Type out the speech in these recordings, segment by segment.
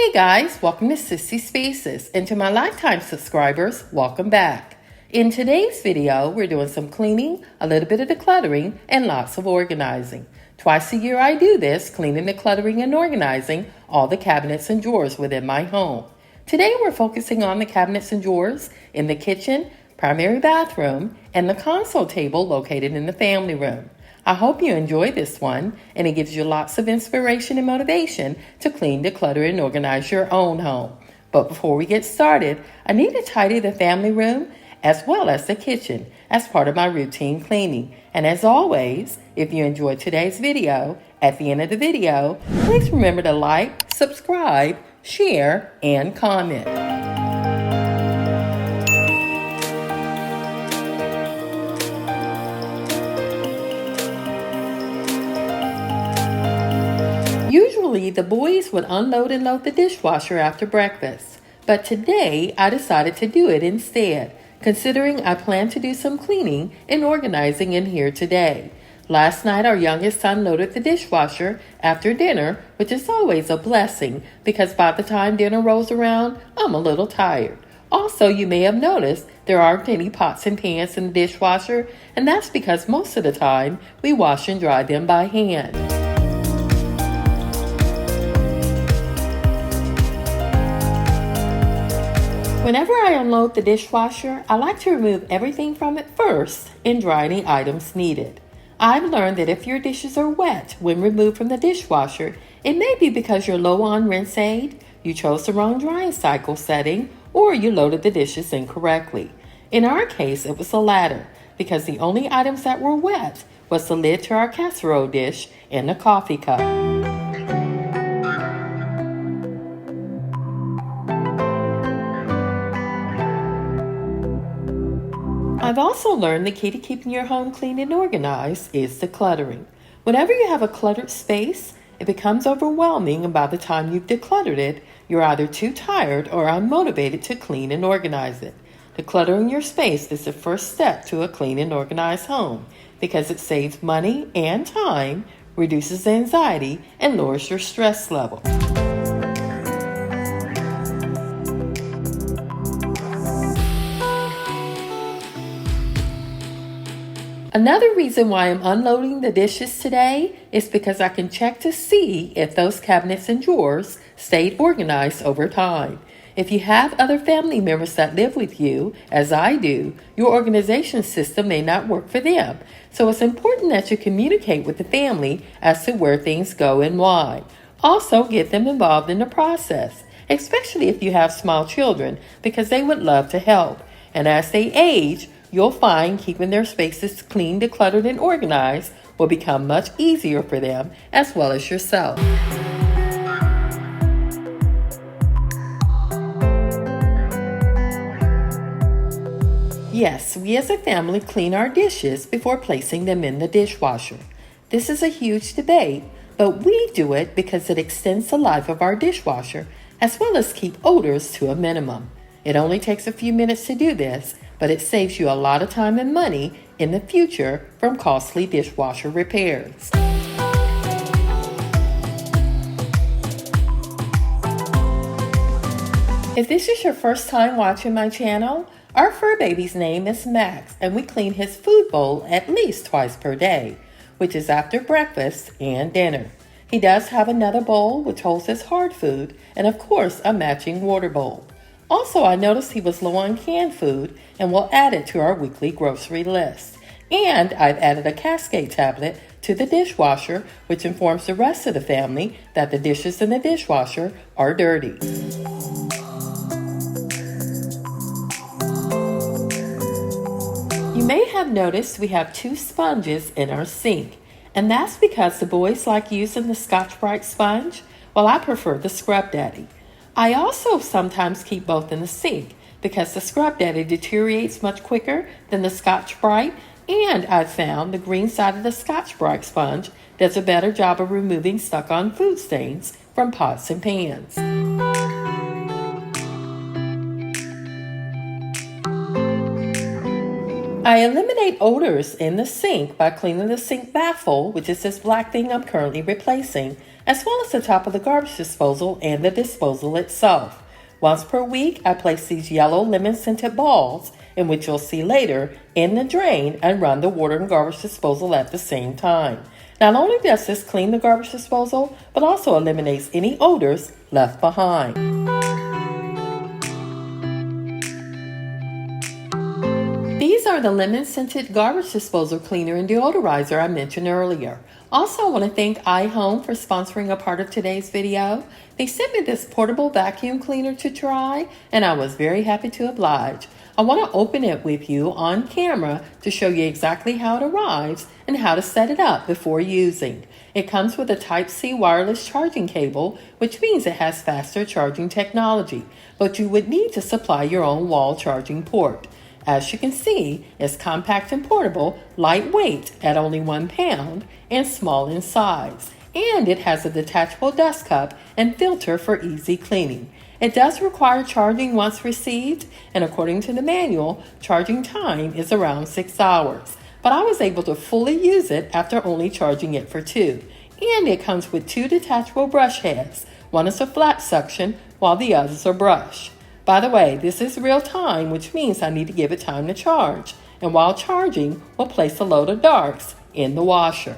Hey guys, welcome to Sissy Spaces, and to my lifetime subscribers, welcome back. In today's video, we're doing some cleaning, a little bit of decluttering, and lots of organizing. Twice a year I do this, cleaning, decluttering, and organizing all the cabinets and drawers within my home. Today we're focusing on the cabinets and drawers in the kitchen, primary bathroom, and the console table located in the family room. I hope you enjoy this one, and it gives you lots of inspiration and motivation to clean, declutter, and organize your own home. But before we get started, I need to tidy the family room as well as the kitchen as part of my routine cleaning. And as always, if you enjoyed today's video, at the end of the video, please remember to like, subscribe, share, and comment. Usually, the boys would unload and load the dishwasher after breakfast, but today I decided to do it instead, considering I plan to do some cleaning and organizing in here today. Last night, our youngest son loaded the dishwasher after dinner, which is always a blessing because by the time dinner rolls around, I'm a little tired. Also, you may have noticed there aren't any pots and pans in the dishwasher, and that's because most of the time we wash and dry them by hand. Whenever I unload the dishwasher, I like to remove everything from it first and dry any items needed. I've learned that if your dishes are wet when removed from the dishwasher, it may be because you're low on rinse aid, you chose the wrong drying cycle setting, or you loaded the dishes incorrectly. In our case, it was the latter, because the only items that were wet was the lid to our casserole dish and the coffee cup. I've also learned the key to keeping your home clean and organized is decluttering. Whenever you have a cluttered space, it becomes overwhelming, and by the time you've decluttered it, you're either too tired or unmotivated to clean and organize it. Decluttering your space is the first step to a clean and organized home because it saves money and time, reduces anxiety, and lowers your stress level. Another reason why I'm unloading the dishes today is because I can check to see if those cabinets and drawers stayed organized over time. If you have other family members that live with you, as I do, your organization system may not work for them. So it's important that you communicate with the family as to where things go and why. Also, get them involved in the process, especially if you have small children, because they would love to help. And as they age, you'll find keeping their spaces clean, decluttered, and organized will become much easier for them as well as yourself. Yes, we as a family clean our dishes before placing them in the dishwasher. This is a huge debate, but we do it because it extends the life of our dishwasher as well as keep odors to a minimum. It only takes a few minutes to do this, but it saves you a lot of time and money in the future from costly dishwasher repairs. If this is your first time watching my channel, our fur baby's name is Max, and we clean his food bowl at least twice per day, which is after breakfast and dinner. He does have another bowl which holds his hard food, and of course a matching water bowl. Also, I noticed he was low on canned food and will add it to our weekly grocery list. And I've added a Cascade tablet to the dishwasher, which informs the rest of the family that the dishes in the dishwasher are dirty. You may have noticed we have 2 sponges in our sink, and that's because the boys like using the Scotch-Brite sponge, while I prefer the Scrub Daddy. I also sometimes keep both in the sink because the Scrub Daddy deteriorates much quicker than the Scotch-Brite, and I've found the green side of the Scotch-Brite sponge does a better job of removing stuck-on food stains from pots and pans. I eliminate odors in the sink by cleaning the sink baffle, which is this black thing I'm currently replacing, as well as the top of the garbage disposal and the disposal itself. Once per week, I place these yellow lemon-scented balls, in which you'll see later, in the drain and run the water and garbage disposal at the same time. Not only does this clean the garbage disposal, but also eliminates any odors left behind. These are the lemon-scented garbage disposal cleaner and deodorizer I mentioned earlier. Also, I want to thank iHome for sponsoring a part of today's video. They sent me this portable vacuum cleaner to try, and I was very happy to oblige. I want to open it with you on camera to show you exactly how it arrives and how to set it up before using. It comes with a Type-C wireless charging cable, which means it has faster charging technology, but you would need to supply your own wall charging port. As you can see, it's compact and portable, lightweight at only 1 pound, and small in size. And it has a detachable dust cup and filter for easy cleaning. It does require charging once received, and according to the manual, charging time is around 6 hours. But I was able to fully use it after only charging it for 2. And it comes with 2 detachable brush heads. One is a flat suction, while the others are brush. By the way, this is real time, which means I need to give it time to charge. And while charging, we'll place a load of darks in the washer.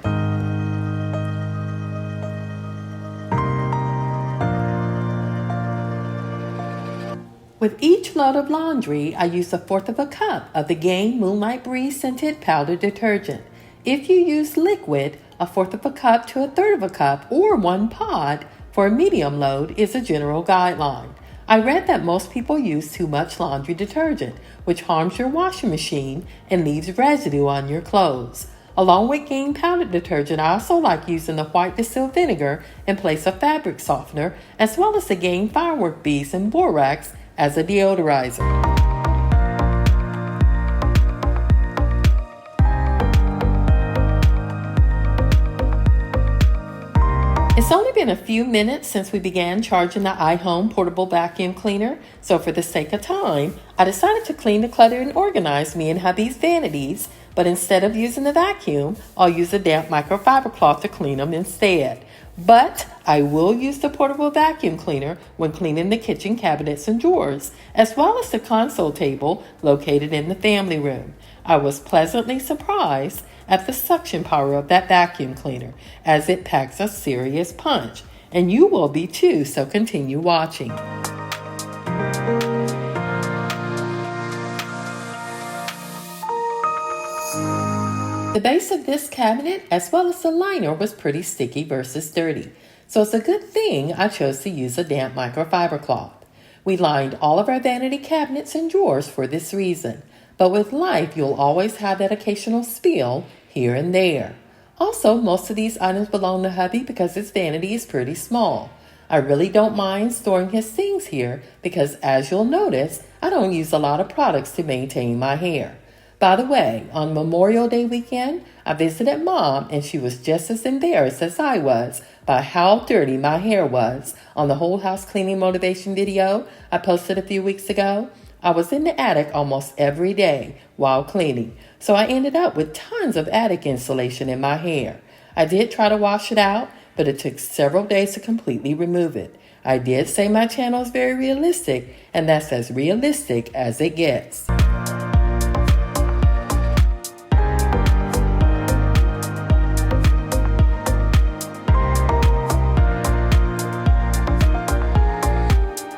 With each load of laundry, I use 1/4 of a cup of the Gain Moonlight Breeze scented powder detergent. If you use liquid, 1/4 of a cup to 1/3 of a cup or 1 pod for a medium load is a general guideline. I read that most people use too much laundry detergent, which harms your washing machine and leaves residue on your clothes. Along with Gain powder detergent, I also like using the white distilled vinegar in place of fabric softener, as well as the Gain firework beads and borax as a deodorizer. It's only been a few minutes since we began charging the iHome portable vacuum cleaner, so for the sake of time, I decided to clean, declutter, and organize me and hubby's vanities, but instead of using the vacuum, I'll use a damp microfiber cloth to clean them instead. But I will use the portable vacuum cleaner when cleaning the kitchen cabinets and drawers, as well as the console table located in the family room. I was pleasantly surprised at the suction power of that vacuum cleaner, as it packs a serious punch. And you will be too, so continue watching. The base of this cabinet, as well as the liner, was pretty sticky versus dirty. So it's a good thing I chose to use a damp microfiber cloth. We lined all of our vanity cabinets and drawers for this reason. But with life, you'll always have that occasional spill here and there. Also, most of these items belong to hubby because his vanity is pretty small. I really don't mind storing his things here because, as you'll notice, I don't use a lot of products to maintain my hair. By the way, on Memorial Day weekend, I visited Mom and she was just as embarrassed as I was by how dirty my hair was on the whole house cleaning motivation video I posted a few weeks ago. I was in the attic almost every day while cleaning, so I ended up with tons of attic insulation in my hair. I did try to wash it out, but it took several days to completely remove it. I did say my channel is very realistic, and that's as realistic as it gets.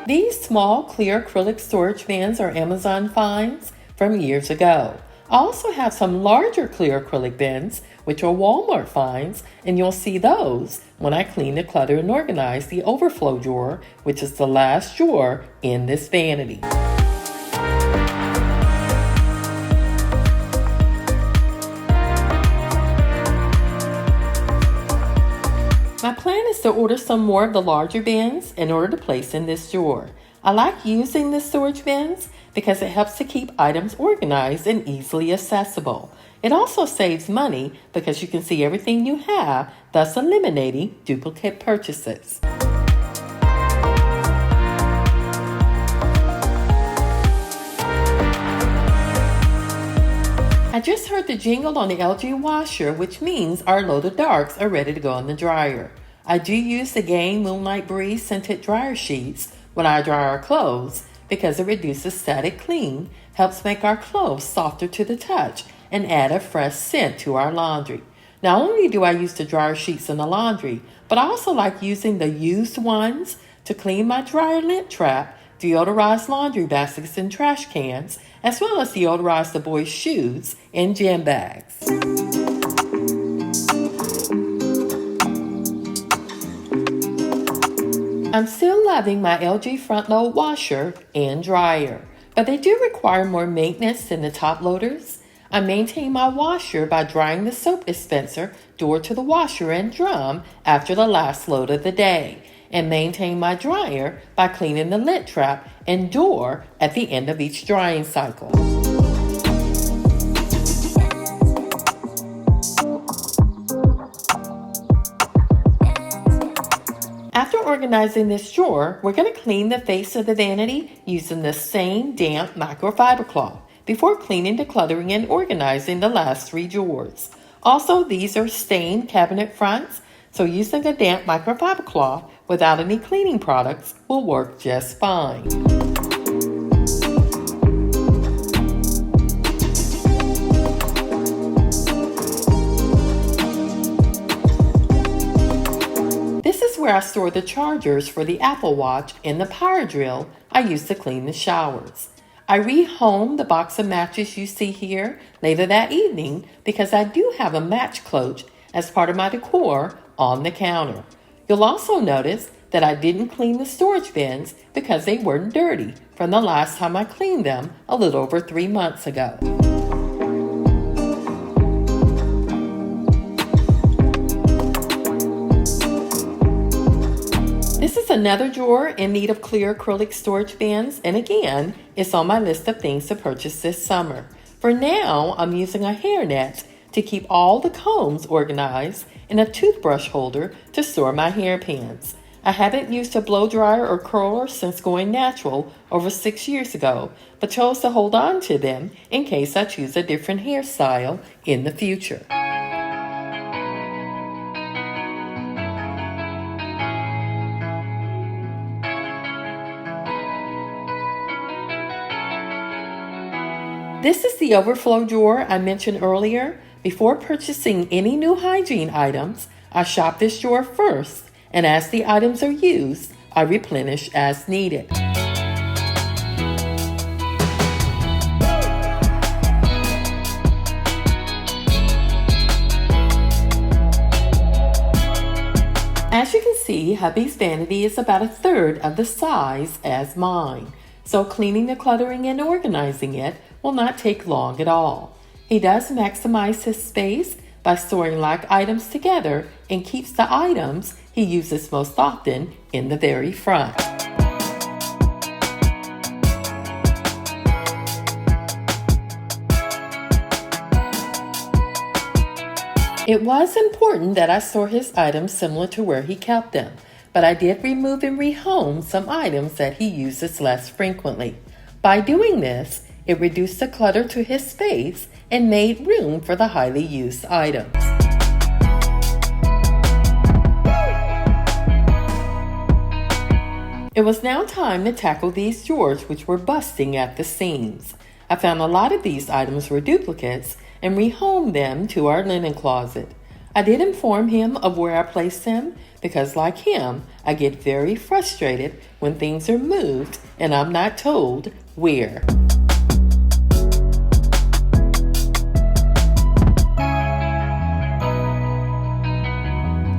These small clear acrylic storage bins are Amazon finds from years ago. I also have some larger clear acrylic bins, which are Walmart finds, and you'll see those when I clean, declutter, and organize the overflow drawer, which is the last drawer in this vanity. My plan is to order some more of the larger bins in order to place in this drawer. I like using the storage bins because it helps to keep items organized and easily accessible. It also saves money because you can see everything you have, thus eliminating duplicate purchases. just heard the jingle on the LG washer, which means our load of darks are ready to go in the dryer. I do use the Gain Moonlight Breeze scented dryer sheets when I dry our clothes because it reduces static cling, helps make our clothes softer to the touch, and add a fresh scent to our laundry. Not only do I use the dryer sheets in the laundry, but I also like using the used ones to clean my dryer lint trap, deodorize laundry baskets and trash cans, as well as deodorize the boys' shoes and gym bags. I'm still loving my LG front load washer and dryer, but they do require more maintenance than the top loaders. I maintain my washer by drying the soap dispenser door to the washer and drum after the last load of the day, and maintain my dryer by cleaning the lint trap and door at the end of each drying cycle. After organizing this drawer, we're going to clean the face of the vanity using the same damp microfiber cloth before cleaning, decluttering, and organizing the last 3 drawers. Also, these are stained cabinet fronts, so using a damp microfiber cloth without any cleaning products will work just fine. This is where I store the chargers for the Apple Watch and the power drill I use to clean the showers. I rehomed the box of matches you see here later that evening because I do have a match clutch as part of my decor on the counter. You'll also notice that I didn't clean the storage bins because they weren't dirty from the last time I cleaned them a little over 3 months ago. This is another drawer in need of clear acrylic storage bins, and again, it's on my list of things to purchase this summer. For now, I'm using a hairnet to keep all the combs organized and a toothbrush holder to store my hairpins. I haven't used a blow dryer or curler since going natural over 6 years ago, but chose to hold on to them in case I choose a different hairstyle in the future. This is the overflow drawer I mentioned earlier. Before purchasing any new hygiene items, I shop this drawer first, and as the items are used, I replenish as needed. As you can see, hubby's vanity is about 1/3 of the size as mine, so cleaning, decluttering, and organizing it will not take long at all. He does maximize his space by storing like items together and keeps the items he uses most often in the very front. It was important that I store his items similar to where he kept them, but I did remove and rehome some items that he uses less frequently. By doing this, it reduced the clutter to his space and made room for the highly used items. It was now time to tackle these drawers, which were busting at the seams. I found a lot of these items were duplicates and rehomed them to our linen closet. I did inform him of where I placed them because, like him, I get very frustrated when things are moved and I'm not told where.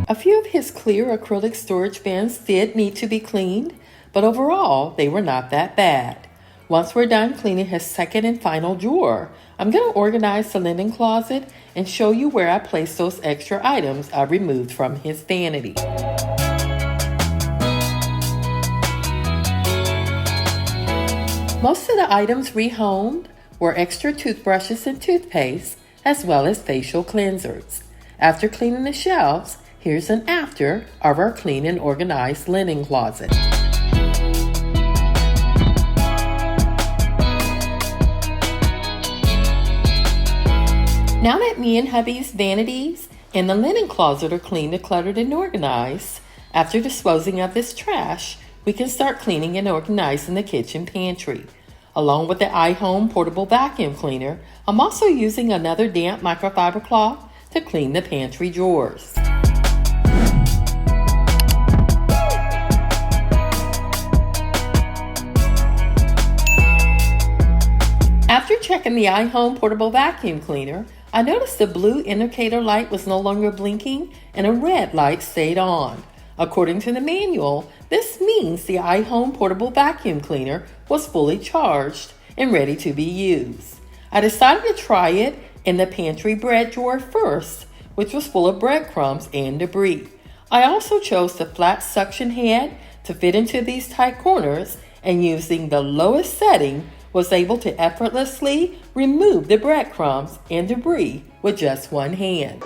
A few of his clear acrylic storage bins did need to be cleaned, but overall, they were not that bad. Once we're done cleaning his second and final drawer, I'm going to organize the linen closet and show you where I placed those extra items I removed from his vanity. Most of the items rehomed were extra toothbrushes and toothpaste, as well as facial cleansers. After cleaning the shelves, here's an after of our clean and organized linen closet. Now that me and hubby's vanities and the linen closet are clean, decluttered, and organized, after disposing of this trash, we can start cleaning and organizing the kitchen pantry. Along with the iHome portable vacuum cleaner, I'm also using another damp microfiber cloth to clean the pantry drawers. After checking the iHome portable vacuum cleaner, I noticed the blue indicator light was no longer blinking and a red light stayed on. According to the manual, this means the iHome portable vacuum cleaner was fully charged and ready to be used. I decided to try it in the pantry bread drawer first, which was full of breadcrumbs and debris. I also chose the flat suction head to fit into these tight corners, and using the lowest setting, was able to effortlessly remove the breadcrumbs and debris with just one hand.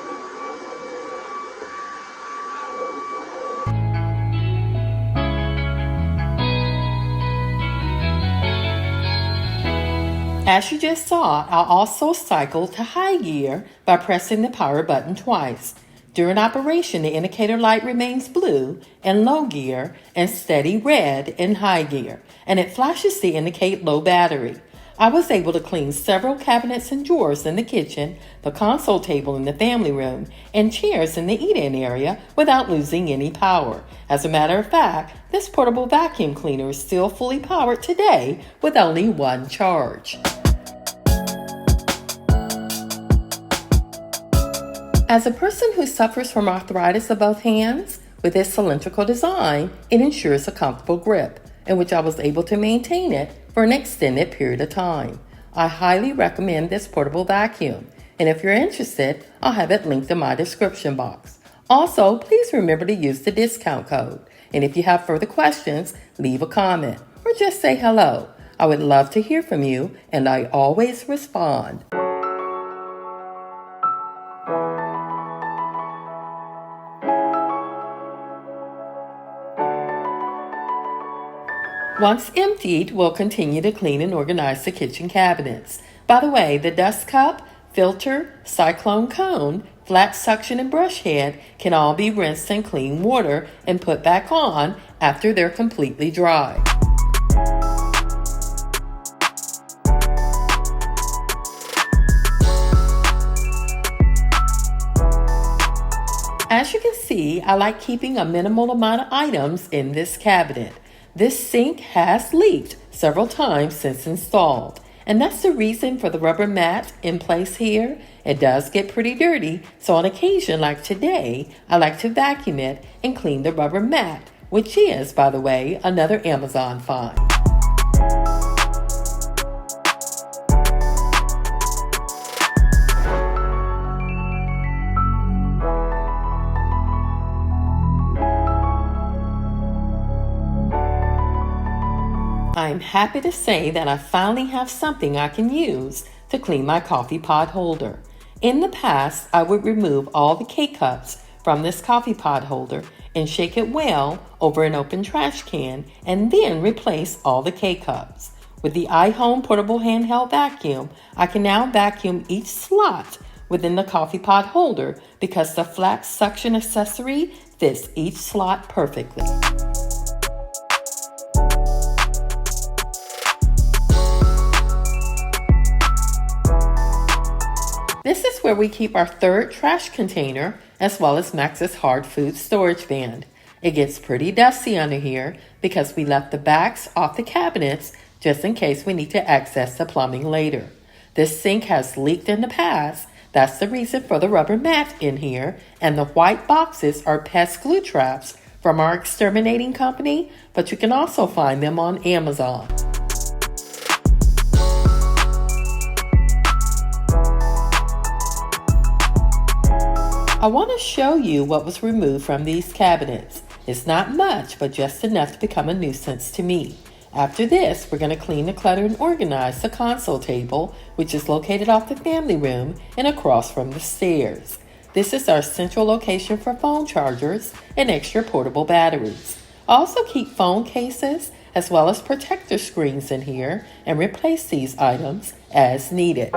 As you just saw, I also cycled to high gear by pressing the power button twice. During operation, the indicator light remains blue in low gear and steady red in high gear, and it flashes to indicate low battery. I was able to clean several cabinets and drawers in the kitchen, the console table in the family room, and chairs in the eat-in area without losing any power. As a matter of fact, this portable vacuum cleaner is still fully powered today with only one charge. As a person who suffers from arthritis of both hands, with its cylindrical design, it ensures a comfortable grip, in which I was able to maintain it for an extended period of time. I highly recommend this portable vacuum, and if you're interested, I'll have it linked in my description box. Also, please remember to use the discount code, and if you have further questions, leave a comment or just say hello. I would love to hear from you, and I always respond. Once emptied, we'll continue to clean and organize the kitchen cabinets. By the way, the dust cup, filter, cyclone cone, flat suction, and brush head can all be rinsed in clean water and put back on after they're completely dry. As you can see, I like keeping a minimal amount of items in this cabinet. This sink has leaked several times since installed, and that's the reason for the rubber mat in place here. It does get pretty dirty, so on occasion like today, I like to vacuum it and clean the rubber mat, which is, by the way, another Amazon find. I'm happy to say that I finally have something I can use to clean my coffee pot holder. In the past, I would remove all the K-cups from this coffee pot holder and shake it well over an open trash can and then replace all the K-cups. With the iHome portable handheld vacuum, I can now vacuum each slot within the coffee pot holder because the flat suction accessory fits each slot perfectly. This is where we keep our third trash container, as well as Max's hard food storage bin. It gets pretty dusty under here because we left the backs off the cabinets just in case we need to access the plumbing later. This sink has leaked in the past. That's the reason for the rubber mat in here, and the white boxes are pest glue traps from our exterminating company, but you can also find them on Amazon. I want to show you what was removed from these cabinets. It's not much, but just enough to become a nuisance to me. After this, we're going to clean, declutter, and organize the console table, which is located off the family room and across from the stairs. This is our central location for phone chargers and extra portable batteries. I also keep phone cases as well as protector screens in here and replace these items as needed.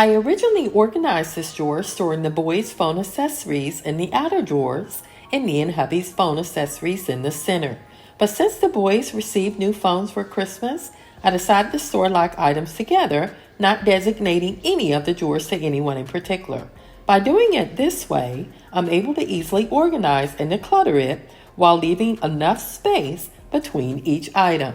I originally organized this drawer storing the boys' phone accessories in the outer drawers and me and hubby's phone accessories in the center. But since the boys received new phones for Christmas, I decided to store like items together, not designating any of the drawers to anyone in particular. By doing it this way, I'm able to easily organize and declutter it while leaving enough space between each item.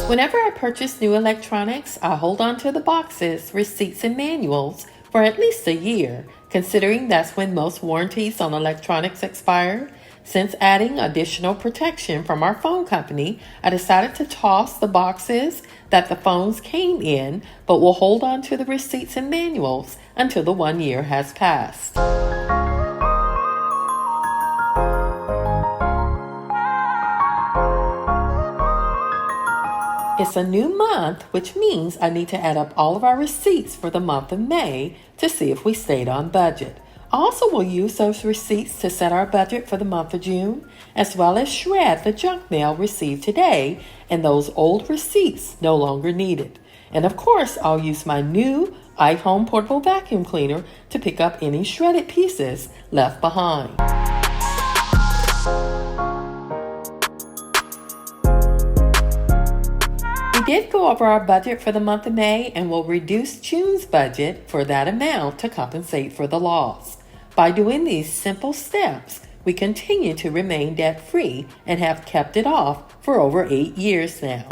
Whenever I purchase new electronics, I hold on to the boxes, receipts, and manuals for at least a year, considering that's when most warranties on electronics expire. Since adding additional protection from our phone company, I decided to toss the boxes that the phones came in, but will hold on to the receipts and manuals until the 1 year has passed. It's a new month, which means I need to add up all of our receipts for the month of May to see if we stayed on budget. I also will use those receipts to set our budget for the month of June, as well as shred the junk mail received today and those old receipts no longer needed. And of course, I'll use my new iHome portable vacuum cleaner to pick up any shredded pieces left behind. We did go over our budget for the month of May and will reduce June's budget for that amount to compensate for the loss. By doing these simple steps, we continue to remain debt-free and have kept it off for over 8 years now.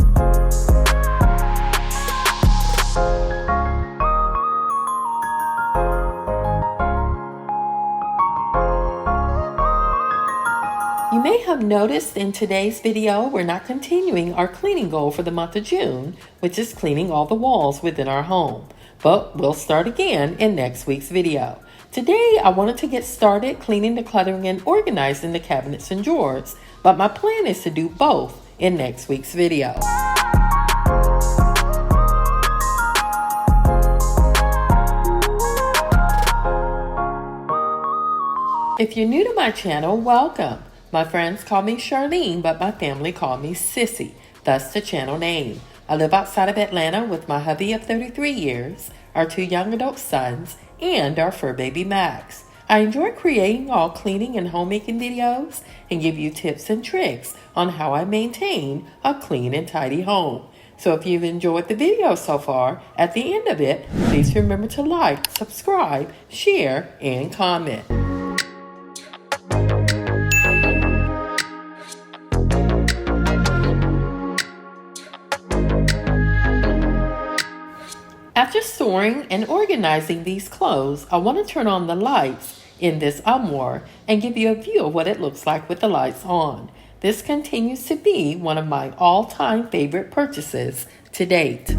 You may have noticed in today's video, we're not continuing our cleaning goal for the month of June, which is cleaning all the walls within our home. But we'll start again in next week's video. Today, I wanted to get started cleaning, decluttering, and organizing the cabinets and drawers, but my plan is to do both in next week's video. If you're new to my channel, welcome. My friends call me Charlene, but my family call me Sissy, thus the channel name. I live outside of Atlanta with my hubby of 33 years, our 2 young adult sons, and our fur baby Max. I enjoy creating all cleaning and homemaking videos and give you tips and tricks on how I maintain a clean and tidy home. So if you've enjoyed the video so far, at the end of it, please remember to like, subscribe, share, and comment. After storing and organizing these clothes, I want to turn on the lights in this armoire and give you a view of what it looks like with the lights on. This continues to be one of my all-time favorite purchases to date.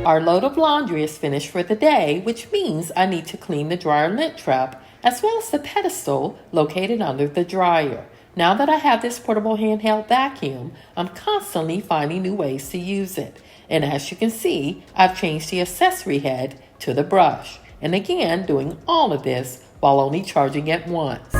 Our load of laundry is finished for the day, which means I need to clean the dryer lint trap as well as the pedestal located under the dryer. Now that I have this portable handheld vacuum, I'm constantly finding new ways to use it. And as you can see, I've changed the accessory head to the brush. And again, doing all of this while only charging it once.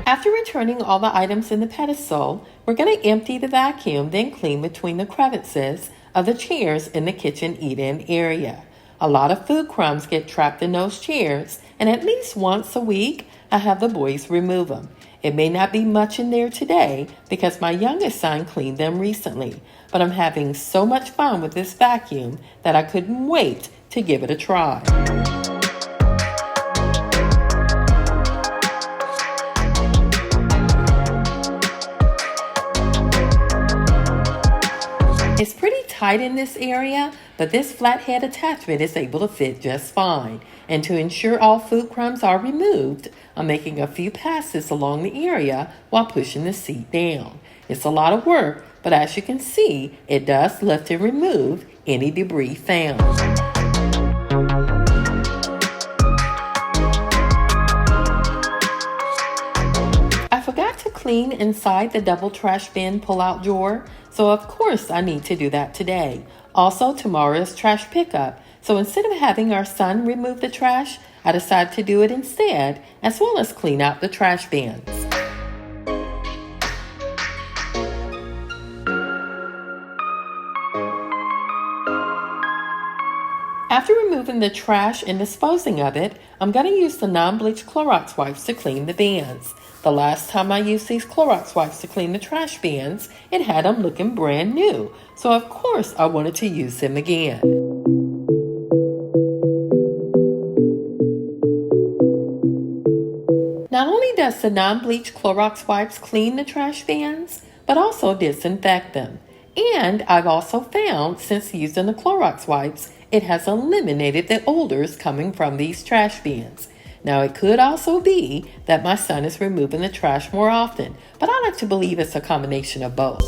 After returning all the items in the pedestal, we're going to empty the vacuum, then clean between the crevices of the chairs in the kitchen eat-in area. A lot of food crumbs get trapped in those chairs, and at least once a week, I have the boys remove them. It may not be much in there today because my youngest son cleaned them recently, but I'm having so much fun with this vacuum that I couldn't wait to give it a try. It's pretty tight in this area, but this flathead attachment is able to fit just fine. And to ensure all food crumbs are removed, I'm making a few passes along the area while pushing the seat down. It's a lot of work, but as you can see, it does lift and remove any debris found. I forgot to clean inside the double trash bin pull-out drawer, so of course I need to do that today. Also, tomorrow is trash pickup, so instead of having our son remove the trash, I decided to do it instead, as well as clean out the trash bins. After removing the trash and disposing of it, I'm going to use the non-bleach Clorox wipes to clean the bins. The last time I used these Clorox wipes to clean the trash bins, it had them looking brand new, so of course I wanted to use them again. Not only does the non-bleach Clorox wipes clean the trash bins, but also disinfect them. And I've also found, since using the Clorox wipes, it has eliminated the odors coming from these trash bins. Now, it could also be that my son is removing the trash more often, but I like to believe it's a combination of both.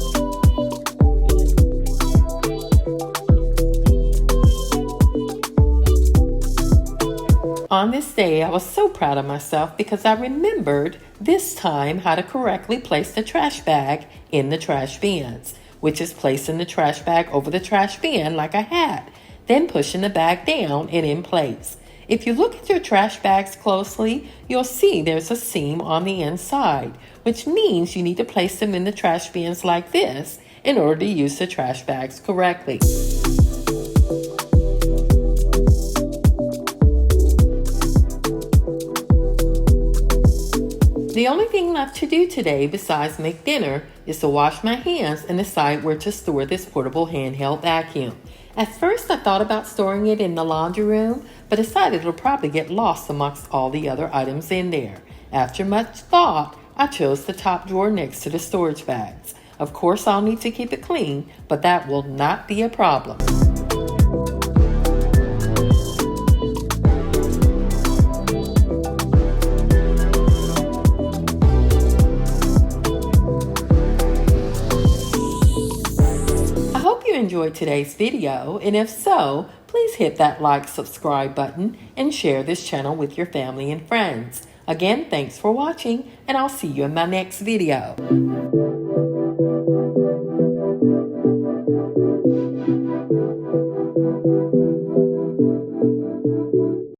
On this day, I was so proud of myself because I remembered this time how to correctly place the trash bag in the trash bins, which is placing the trash bag over the trash bin like a hat, then pushing the bag down and in place. If you look at your trash bags closely, you'll see there's a seam on the inside, which means you need to place them in the trash bins like this in order to use the trash bags correctly. The only thing left to do today besides make dinner is to wash my hands and decide where to store this portable handheld vacuum. At first I thought about storing it in the laundry room, but decided it'll probably get lost amongst all the other items in there. After much thought, I chose the top drawer next to the storage bags. Of course I'll need to keep it clean, but that will not be a problem. Enjoyed today's video, and if so, please hit that like, subscribe button and share this channel with your family and friends. Again, thanks for watching, and I'll see you in my next video.